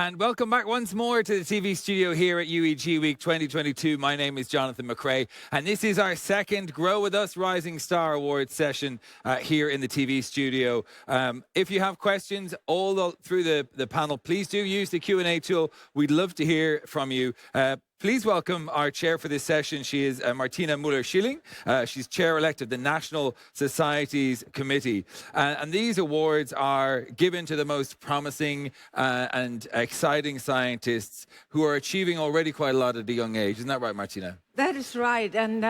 And welcome back once more to the TV studio here at UEG Week 2022. My name is Jonathan McRae, and this is our second Grow With Us Rising Star Awards session here in the TV studio. If you have questions all through the panel, please do use the Q&A tool. We'd love to hear from you. Please welcome our chair for this session. She is Martina Müller-Schilling. She's chair-elect of the National Societies Committee. And these awards are given to the most promising and exciting scientists who are achieving already quite a lot at a young age. Isn't that right, Martina? That is right. And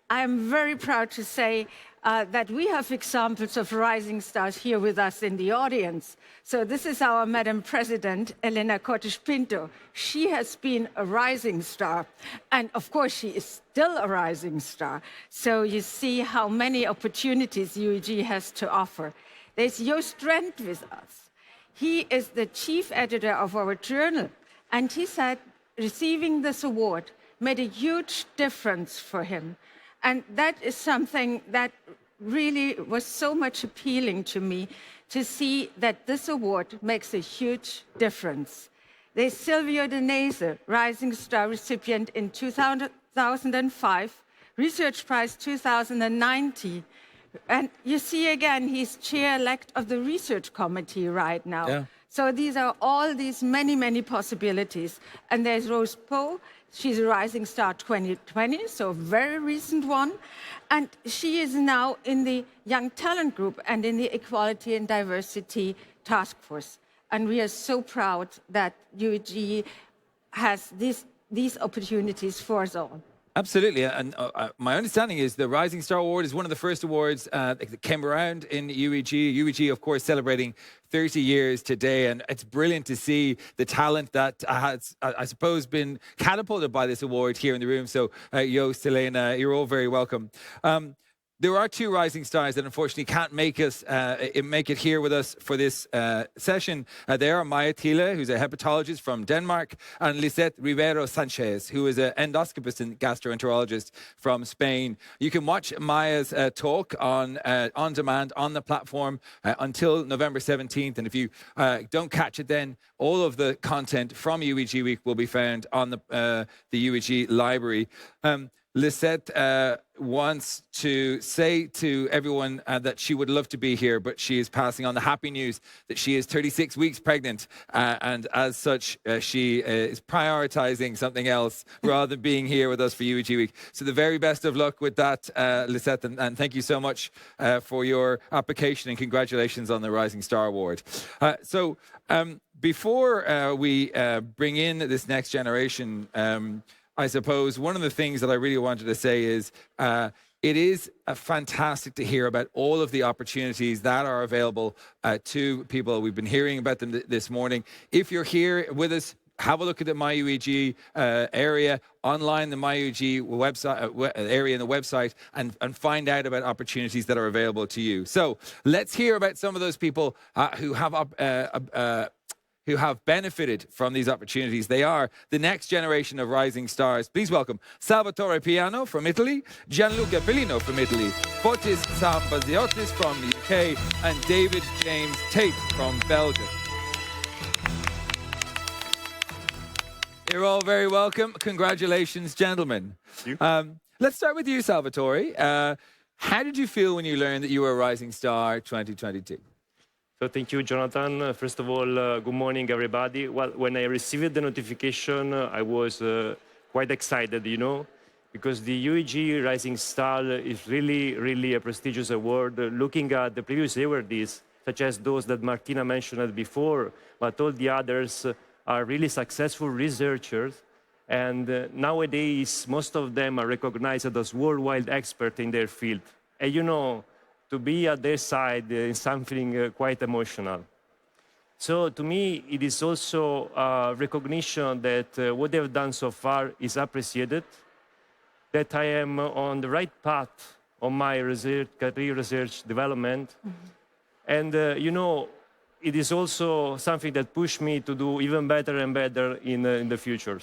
I'm very proud to say that we have examples of rising stars here with us in the audience. So this is our Madam President, Elena Cortes-Pinto. She has been a rising star. And of course, she is still a rising star. So you see how many opportunities UEG has to offer. There's Joost Drent with us. He is the chief editor of our journal. And he said receiving this award made a huge difference for him. And that is something that really was so much appealing to me, to see that this award makes a huge difference. There's Silvio Danese, Rising Star recipient in 2005, Research Prize 2019. And you see again, he's chair-elect of the Research Committee right now. Yeah. So these are all these many possibilities. And there's Rose Poe. She's a Rising Star 2020, so a very recent one. And she is now in the Young Talent Group and in the Equality and Diversity Task Force. And we are so proud that UEG has these opportunities for us all. Absolutely, and my understanding is the Rising Star Award is one of the first awards that came around in UEG. UEG, of course, celebrating 30 years today, and it's brilliant to see the talent that has, I suppose, been catapulted by this award here in the room. So, Joost, Elena, you're all very welcome. There are two rising stars that unfortunately can't make it here with us for this session. They are Maya Thiele, who's a hepatologist from Denmark, and Lisette Rivero Sanchez, who is an endoscopist and gastroenterologist from Spain. You can watch Maya's talk on demand on the platform until November 17th. And if you don't catch it then, all of the content from UEG Week will be found on the UEG library. Lisette wants to say to everyone that she would love to be here, but she is passing on the happy news that she is 36 weeks pregnant, and as such, she is prioritizing something else rather than being here with us for UEG Week. So the very best of luck with that, Lisette, and thank you so much for your application, and congratulations on the Rising Star Award. Before we bring in this next generation, I suppose one of the things that I really wanted to say is it is fantastic to hear about all of the opportunities that are available to people. We've been hearing about them this morning. If you're here with us, have a look at the MyUEG area online, the MyUEG website area in the website, and find out about opportunities that are available to you. So let's hear about some of those people who have benefited from these opportunities. They are the next generation of rising stars. Please welcome Salvatore Piano from Italy, Gianluca Bellino from Italy, Fotis Sambaziotis from the UK, and David James Tate from Belgium. You're all very welcome. Congratulations, gentlemen. Thank you. Let's start with you, Salvatore. How did you feel when you learned that you were a Rising Star 2022? So thank you, Jonathan. First of all, good morning, everybody. Well, when I received the notification, I was quite excited, because the UEG Rising Star is really a prestigious award. Looking at the previous awardees, such as those that Martina mentioned before, but all the others are really successful researchers. And nowadays, most of them are recognized as worldwide experts in their field. And to be at their side is something quite emotional. So to me, it is also a recognition that what they've done so far is appreciated, that I am on the right path on my career research development. Mm-hmm. And, it is also something that pushed me to do even better and better in the future.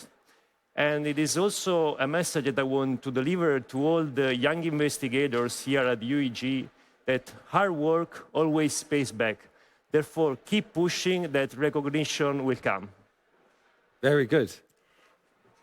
And it is also a message that I want to deliver to all the young investigators here at UEG, that hard work always pays back. Therefore, keep pushing, that recognition will come. Very good.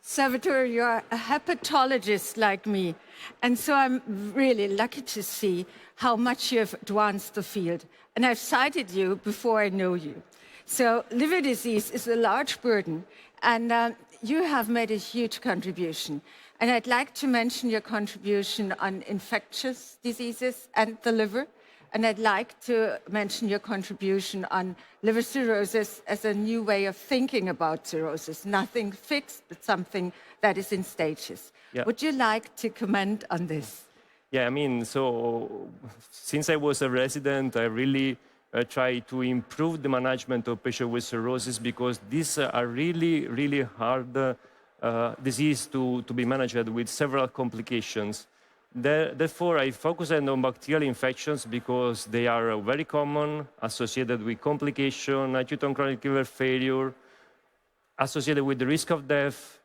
Salvatore, you're a hepatologist like me, and so I'm really lucky to see how much you have advanced the field. And I've cited you before I know you. So liver disease is a large burden, and you have made a huge contribution. And I'd like to mention your contribution on infectious diseases and the liver. And I'd like to mention your contribution on liver cirrhosis as a new way of thinking about cirrhosis. Nothing fixed, but something that is in stages. Yeah. Would you like to comment on this? Yeah, I mean, so since I was a resident, I really try to improve the management of patients with cirrhosis because these are really, really hard disease to be managed with several complications. Therefore, I focus on bacterial infections because they are very common, associated with complication, acute and chronic liver failure, associated with the risk of death,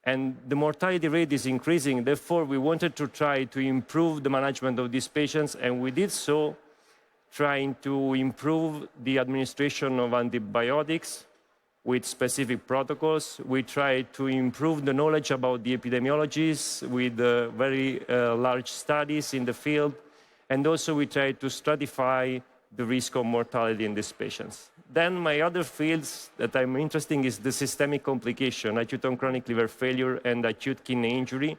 and the mortality rate is increasing. Therefore, we wanted to try to improve the management of these patients, and we did so trying to improve the administration of antibiotics with specific protocols. We try to improve the knowledge about the epidemiologies with very large studies in the field. And also we try to stratify the risk of mortality in these patients. Then my other fields that I'm interested in is the systemic complication, acute and chronic liver failure and acute kidney injury.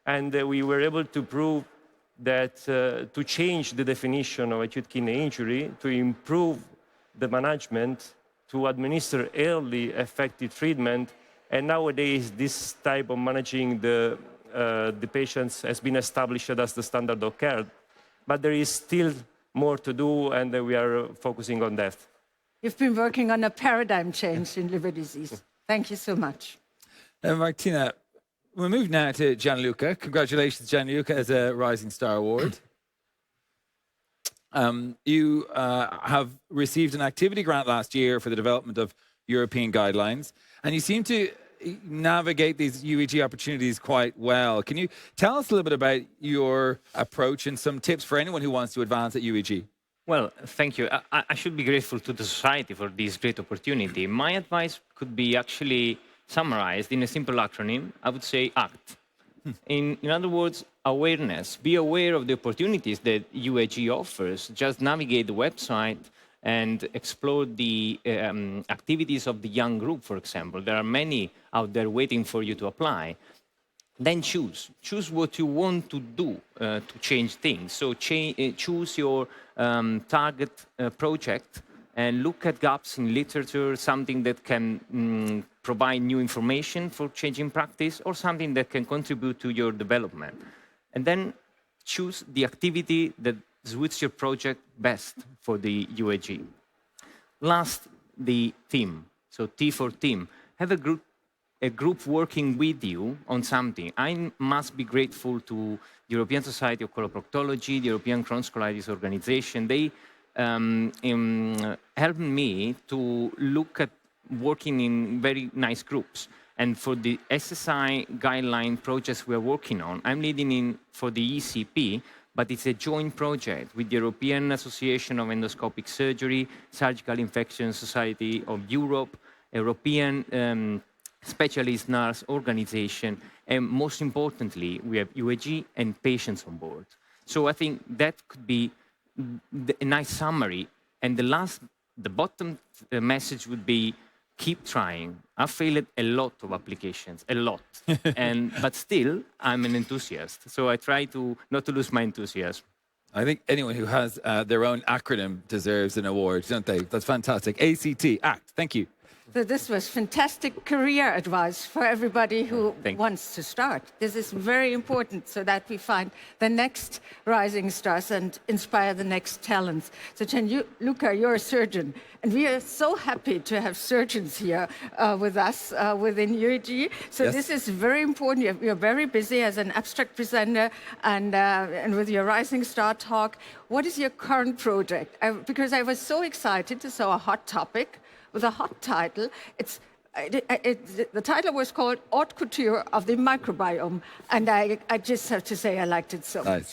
And we were able to prove that to change the definition of acute kidney injury, to improve the management, to administer early effective treatment. And nowadays, this type of managing the patients has been established as the standard of care. But there is still more to do, and we are focusing on that. You've been working on a paradigm change in liver disease. Thank you so much. Martina, we'll move now to Gianluca. Congratulations, Gianluca, as a Rising Star Award. You have received an activity grant last year for the development of European guidelines, and you seem to navigate these UEG opportunities quite well. Can you tell us a little bit about your approach and some tips for anyone who wants to advance at UEG? Well, thank you. I should be grateful to the society for this great opportunity. My advice could be actually summarized in a simple acronym. I would say ACT. In other words, awareness. Be aware of the opportunities that UEG offers. Just navigate the website and explore the activities of the young group, for example. There are many out there waiting for you to apply. Then choose. Choose what you want to do to change things. So choose your target project and look at gaps in literature, something that can provide new information for changing practice, or something that can contribute to your development. And then choose the activity that suits your project best for the UEG. Last, the team. So T for team. Have a group working with you on something. I must be grateful to the European Society of Coloproctology, the European Crohn's Colitis Organization. They helped me to look at working in very nice groups. And for the SSI guideline projects we're working on, I'm leading in for the ECP, but it's a joint project with the European Association of Endoscopic Surgery, Surgical Infection Society of Europe, European Specialist Nurse Organization, and most importantly, we have UEG and patients on board. So I think that could be a nice summary. And the bottom message would be, keep trying. I've failed a lot of applications, a lot. But still, I'm an enthusiast. So I try to not to lose my enthusiasm. I think anyone who has their own acronym deserves an award, don't they? That's fantastic. ACT, ACT. Thank you. So this was fantastic career advice for everybody who wants to start. This is very important so that we find the next rising stars and inspire the next talents. So Gianluca, you're a surgeon, and we are so happy to have surgeons here with us within UEG. So yes, this is very important. You're very busy as an abstract presenter and with your Rising Star talk. What is your current project? Because I was so excited to saw a hot topic with a hot title. The title was called Haute Couture of the Microbiome, and I just have to say I liked it so much.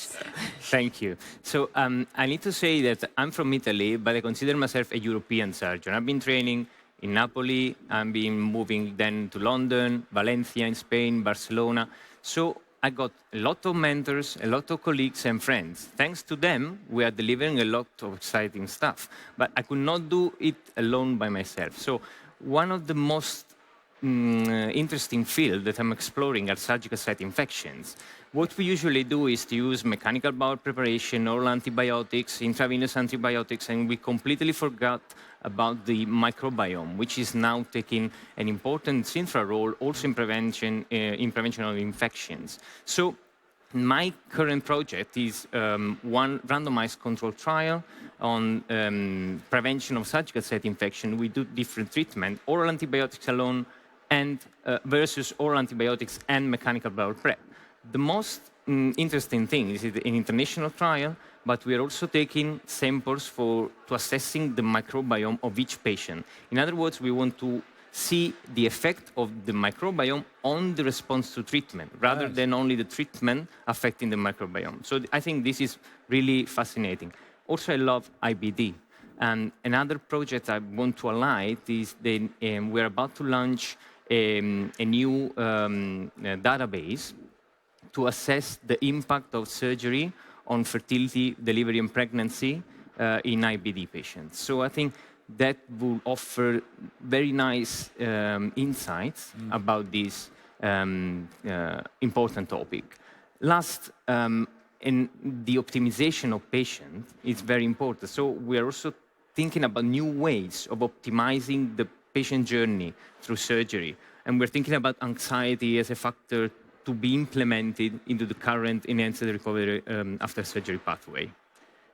Thank you. So I need to say that I'm from Italy, but I consider myself a European surgeon. I've been training in Napoli. I've been moving then to London, Valencia in Spain, Barcelona. So I got a lot of mentors, a lot of colleagues and friends. Thanks to them, we are delivering a lot of exciting stuff. But I could not do it alone by myself. So one of the most interesting field that I'm exploring are surgical site infections. What we usually do is to use mechanical bowel preparation, oral antibiotics, intravenous antibiotics, and we completely forgot about the microbiome, which is now taking an important central role also in prevention of infections. So my current project is one randomized controlled trial on prevention of surgical site infection. We do different treatment, oral antibiotics alone, and versus oral antibiotics and mechanical bowel prep. The most interesting thing is it's an international trial, but we are also taking samples to assessing the microbiome of each patient. In other words, we want to see the effect of the microbiome on the response to treatment, rather than only the treatment affecting the microbiome. So I think this is really fascinating. Also, I love IBD. And another project I want to highlight is we're about to launch a new database to assess the impact of surgery on fertility, delivery, and pregnancy in IBD patients. So I think that will offer very nice insights about this important topic. Last, in the optimization of patients is very important. So we are also thinking about new ways of optimizing the patient journey through surgery. And we're thinking about anxiety as a factor to be implemented into the current enhanced recovery after surgery pathway.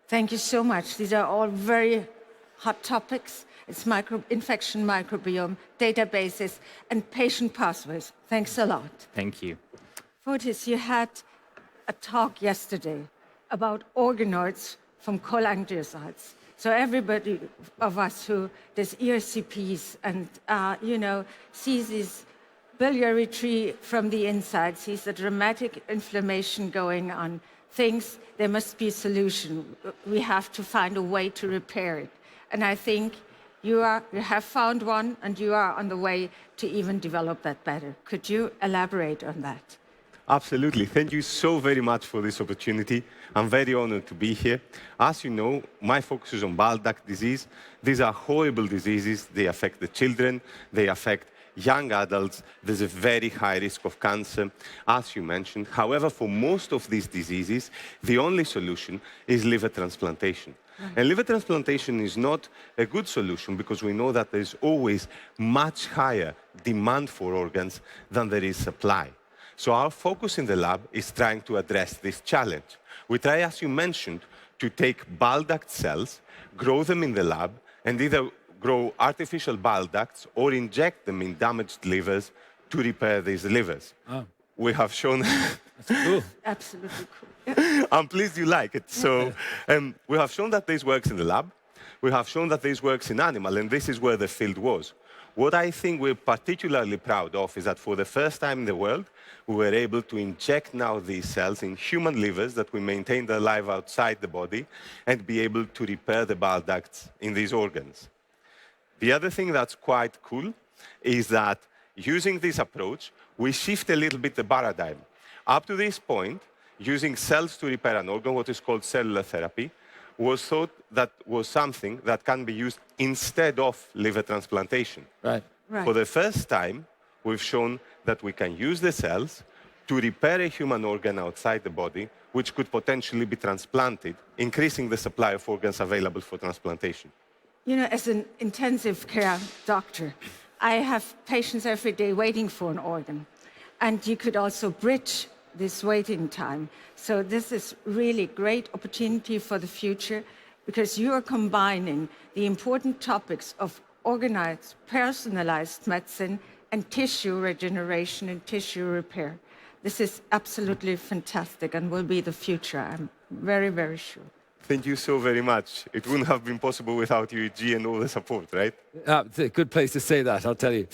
Thank you so much. These are all very hot topics. It's infection microbiome, databases, and patient pathways. Thanks a lot. Thank you. Fotis, you had a talk yesterday about organoids from cholangiocytes. So everybody of us who does ERCPs and, sees this biliary tree from the inside, sees the dramatic inflammation going on, thinks there must be a solution. We have to find a way to repair it. And I think you have found one, and you are on the way to even develop that better. Could you elaborate on that? Absolutely. Thank you so very much for this opportunity. I'm very honored to be here. As you know, my focus is on bile duct disease. These are horrible diseases. They affect the children. They affect young adults. There's a very high risk of cancer, as you mentioned. However, for most of these diseases, the only solution is liver transplantation. And liver transplantation is not a good solution because we know that there's always much higher demand for organs than there is supply. So our focus in the lab is trying to address this challenge. We try, as you mentioned, to take bile duct cells, grow them in the lab, and either grow artificial bile ducts or inject them in damaged livers to repair these livers. Oh. We have shown... That's cool. Absolutely cool. I'm pleased you like it. So we have shown that this works in the lab. We have shown that this works in animal, and this is where the field was. What I think we're particularly proud of is that for the first time in the world, we were able to inject now these cells in human livers that we maintained alive outside the body and be able to repair the bile ducts in these organs. The other thing that's quite cool is that using this approach, we shift a little bit the paradigm. Up to this point, using cells to repair an organ, what is called cellular therapy, was thought that was something that can be used instead of liver transplantation. Right. For the first time, we've shown that we can use the cells to repair a human organ outside the body, which could potentially be transplanted, increasing the supply of organs available for transplantation. You know, as an intensive care doctor, I have patients every day waiting for an organ. And you could also bridge this waiting time. So this is really great opportunity for the future because you are combining the important topics of organized, personalized medicine and tissue regeneration and tissue repair. This is absolutely fantastic and will be the future, I'm very, very sure. Thank you so very much. It wouldn't have been possible without UEG and all the support, right? It's a good place to say that, I'll tell you.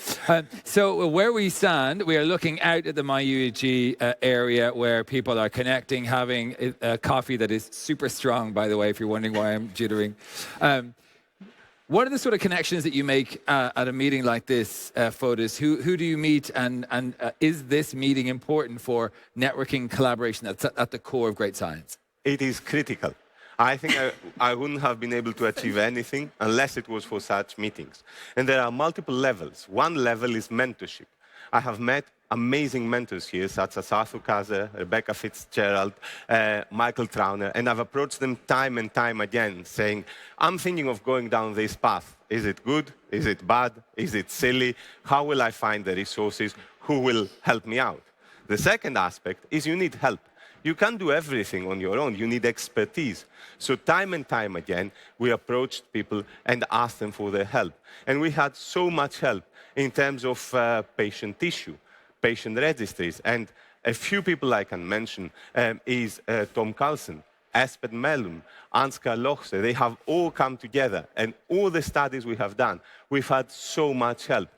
So where we stand, we are looking out at the MyUEG area where people are connecting, having a coffee that is super strong, by the way, if you're wondering why I'm jittering. What are the sort of connections that you make at a meeting like this, Fotis? Who do you meet, and is this meeting important for networking collaboration that's at the core of great science? It is critical. I think I wouldn't have been able to achieve anything unless it was for such meetings. And there are multiple levels. One level is mentorship. I have met amazing mentors here, such as Arthur Kaiser, Rebecca Fitzgerald, Michael Trauner, and I've approached them time and time again, saying, I'm thinking of going down this path. Is it good? Is it bad? Is it silly? How will I find the resources? Who will help me out? The second aspect is you need help. You can't do everything on your own. You need expertise. So time and time again, we approached people and asked them for their help. And we had so much help in terms of patient tissue, patient registries. And a few people I can mention is Tom Carlson, Espen Mellum, Ansgar Lochse. They have all come together. And all the studies we have done, we've had so much help.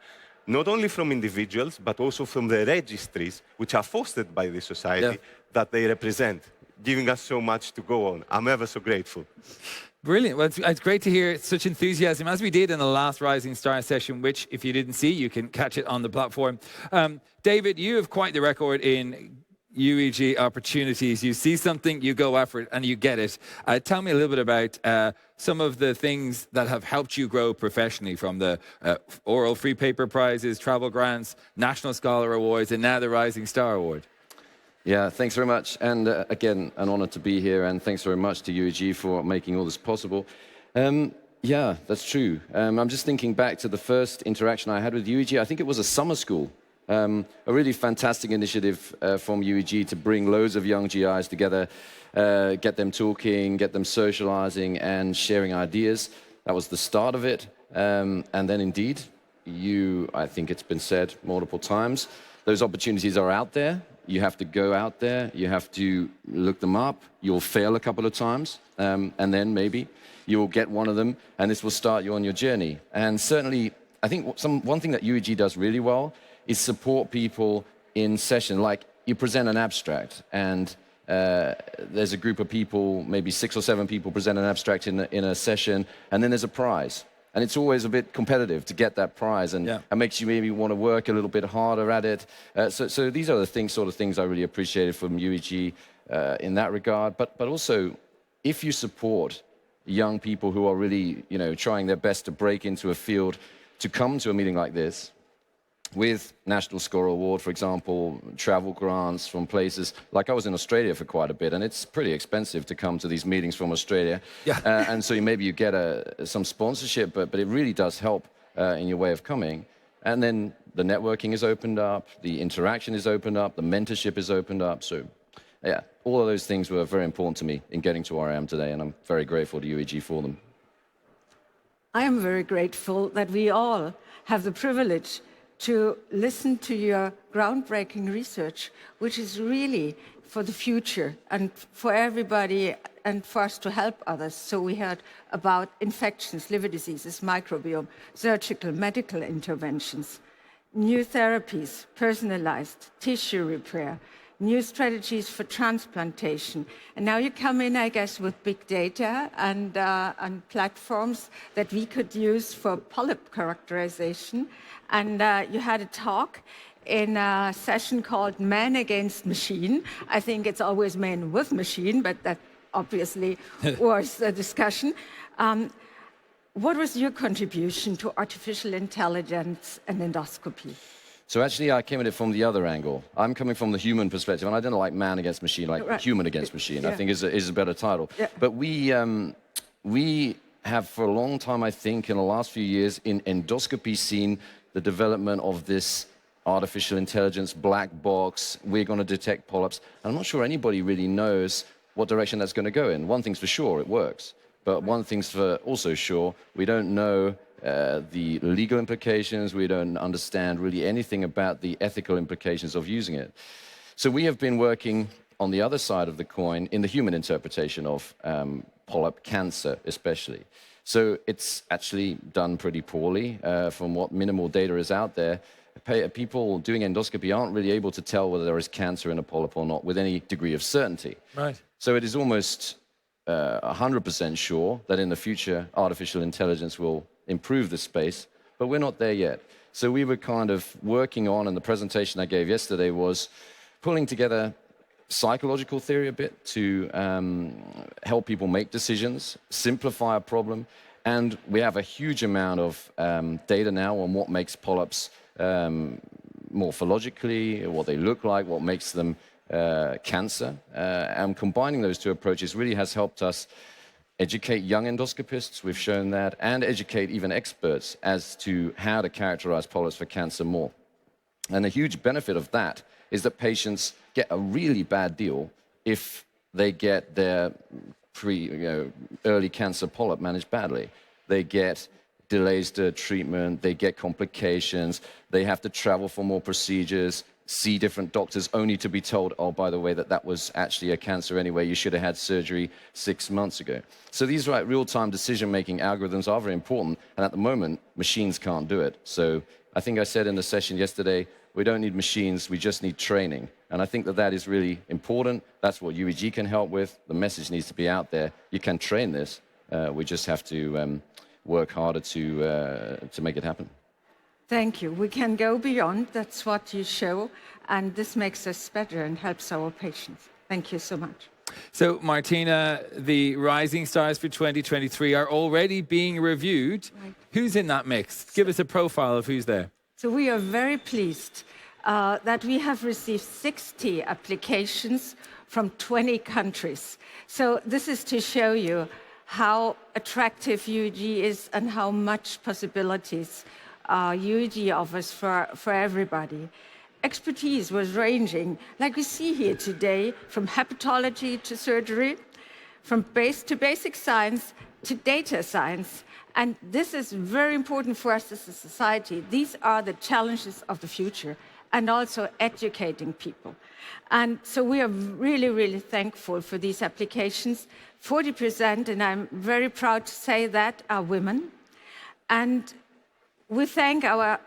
Not only from individuals, but also from the registries, which are fostered by the society that they represent, giving us so much to go on. I'm ever so grateful. Brilliant. Well, it's great to hear such enthusiasm, as we did in the last Rising Star session, which, if you didn't see, you can catch it on the platform. David, you have quite the record in UEG opportunities. You see something, you go after it, and you get it. Tell me a little bit about some of the things that have helped you grow professionally, from the oral free paper prizes, travel grants, National Scholar Awards, and now the Rising Star Award. Yeah, thanks very much. And again, an honor to be here. And thanks very much to UEG for making all this possible. Yeah, that's true. I'm just thinking back to the first interaction I had with UEG. I think it was a summer school. A really fantastic initiative from UEG to bring loads of young GIs together, get them talking, get them socializing and sharing ideas. That was the start of it. And then indeed, I think it's been said multiple times, those opportunities are out there. You have to go out there, you have to look them up, you'll fail a couple of times, and then maybe you'll get one of them, and this will start you on your journey. And certainly, I think one thing that UEG does really well is support people in session. Like, you present an abstract, and there's a group of people, maybe 6 or 7 people present an abstract in a session, and then there's a prize. And it's always a bit competitive to get that prize, and it makes you maybe want to work a little bit harder at it. So these are the sort of things I really appreciated from UEG in that regard. But also, if you support young people who are really, trying their best to break into a field, to come to a meeting like this, with National Scholar Award, for example, travel grants from places, like I was in Australia for quite a bit, and it's pretty expensive to come to these meetings from Australia. And so maybe you get some sponsorship, but it really does help in your way of coming. And then the networking is opened up, the interaction is opened up, the mentorship is opened up. So yeah, all of those things were very important to me in getting to where I am today, and I'm very grateful to UEG for them. I am very grateful that we all have the privilege to listen to your groundbreaking research, which is really for the future and for everybody and for us to help others. So we heard about infections, liver diseases, microbiome, surgical, medical interventions, new therapies, personalized tissue repair, new strategies for transplantation. And now you come in, I guess, with big data and platforms that we could use for polyp characterization. And you had a talk in a session called Man Against Machine. I think it's always man with machine, but that obviously was the discussion. What was your contribution to artificial intelligence and endoscopy? So actually, I came at it from the other angle. I'm coming from the human perspective, and I don't like man against machine, like human against machine, I think is a better title. But we have for a long time, I think, in the last few years, in endoscopy seen the development of this artificial intelligence black box. We're going to detect polyps. And I'm not sure anybody really knows what direction that's going to go in. One thing's for sure, it works. But one thing's for also sure, we don't know the legal implications. We don't understand really anything about the ethical implications of using it. So we have been working on the other side of the coin in the human interpretation of polyp cancer, especially. So it's actually done pretty poorly. From what minimal data is out there, people doing endoscopy aren't really able to tell whether there is cancer in a polyp or not with any degree of certainty. Right. So it is almost 100% sure that in the future, artificial intelligence will improve the space, but we're not there yet. So we were kind of working on, and the presentation I gave yesterday was pulling together psychological theory a bit to help people make decisions, simplify a problem, and we have a huge amount of data now on what makes polyps morphologically, what they look like, what makes them cancer, and combining those two approaches really has helped us educate young endoscopists, we've shown that, and educate even experts as to how to characterize polyps for cancer more. And a huge benefit of that is that patients get a really bad deal if they get their early cancer polyp managed badly. They get delays to treatment, they get complications, they have to travel for more procedures, see different doctors only to be told, oh, by the way, that was actually a cancer anyway, you should have had surgery 6 months ago. So these real-time decision-making algorithms are very important, and at the moment, machines can't do it. So I think I said in the session yesterday, we don't need machines, we just need training. And I think that is really important. That's what UEG can help with. The message needs to be out there. You can train this. We just have to work harder to make it happen. Thank you. We can go beyond. That's what you show. And this makes us better and helps our patients. Thank you so much. So, Martina, the Rising Stars for 2023 are already being reviewed. Right. Who's in that mix? Give us a profile of who's there. So we are very pleased that we have received 60 applications from 20 countries. So this is to show you how attractive UEG is and how much possibilities UEG offers for everybody. Expertise was ranging, like we see here today, from hepatology to surgery, from basic science to data science. And this is very important for us as a society. These are the challenges of the future, and also educating people. And so we are really, really thankful for these applications. 40%, and I'm very proud to say that, are women. And we thank our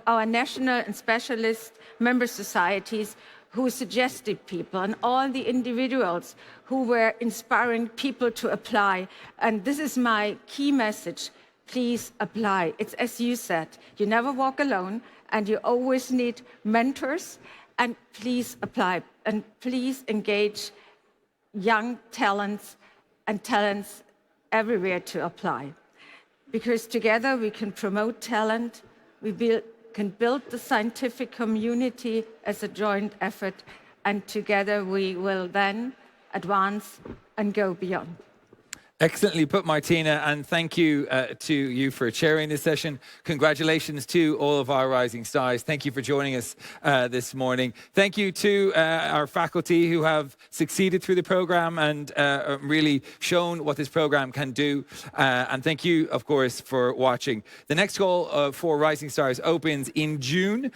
our national and specialist member societies who suggested people and all the individuals who were inspiring people to apply. And this is my key message. Please apply. It's as you said, you never walk alone and you always need mentors. And please apply and please engage young talents and talents everywhere to apply. Because together we can promote talent, we can build the scientific community as a joint effort, and together we will then advance and go beyond. Excellently put, Martina, and thank you to you for chairing this session. Congratulations to all of our Rising Stars. Thank you for joining us this morning. Thank you to our faculty who have succeeded through the program and really shown what this program can do. And thank you, of course, for watching. The next call for Rising Stars opens in June.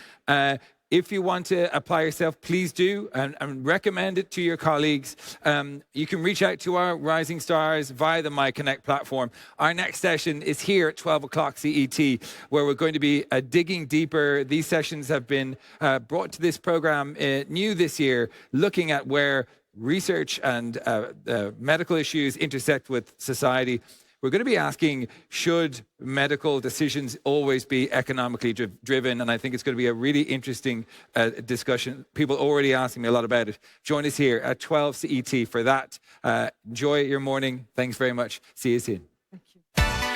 If you want to apply yourself, please do, and recommend it to your colleagues. You can reach out to our Rising Stars via the MyConnect platform. Our next session is here at 12 o'clock CET, where we're going to be digging deeper. These sessions have been brought to this program new this year, looking at where research and medical issues intersect with society. We're going to be asking, should medical decisions always be economically driven? And I think it's going to be a really interesting discussion. People already asking me a lot about it. Join us here at 12 CET for that. Enjoy your morning. Thanks very much. See you soon. Thank you.